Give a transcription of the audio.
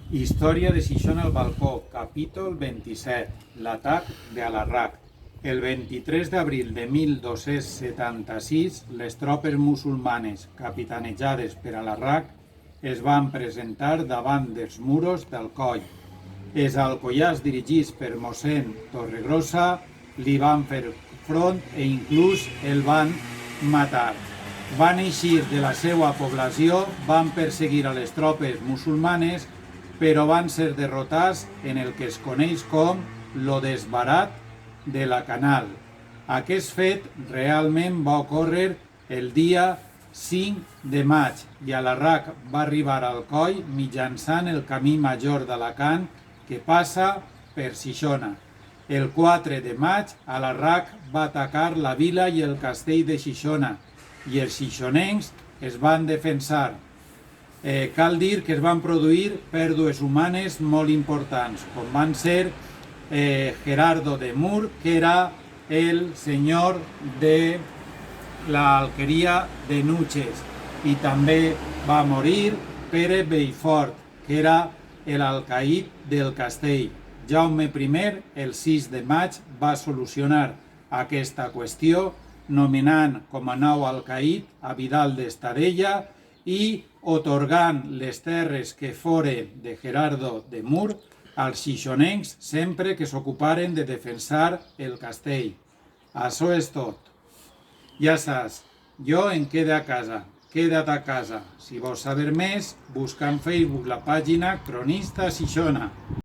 Història de Xixona al balcó, capítol 27, l'atac de Alarraq. El 23 d'abril de 1276, les tropes musulmanes, capitanejades per Alarraq, es van presentar davant dels muros d'Alcoi. Els alcoiars dirigits per mossèn Torregrossa li van fer front i inclús el van matar. Van eixir de la seva població, van perseguir a les tropes musulmanes, però van ser derrotats en el que es coneix com lo desbarat de la Canal. Aquest fet realment va ocórrer el dia 5 de maig i Alarraq va arribar al Alcoi mitjançant el camí major d'Alacant que passa per Xixona. El 4 de maig Alarraq va atacar la vila i el castell de Xixona i els xixonencs es van defensar. Cal dir que es van produir pèrdues humanes molt importants, com van ser Gerardo de Mur, que era el senyor de l'alqueria de Nuches, i també va morir Pere Bellfort, que era l'alcaid del castell. Jaume I, el 6 de maig, va solucionar aquesta qüestió nomenant com a nou alcaid a Vidal d'Estadella i otorgant les terres que foren de Gerardo de Mur als xixonencs sempre que s'ocuparen de defensar el castell. Això és tot. Ja saps, jo em quedo a casa. Queda't a casa. Si vols saber més, busca en Facebook la pàgina Cronista Xixona.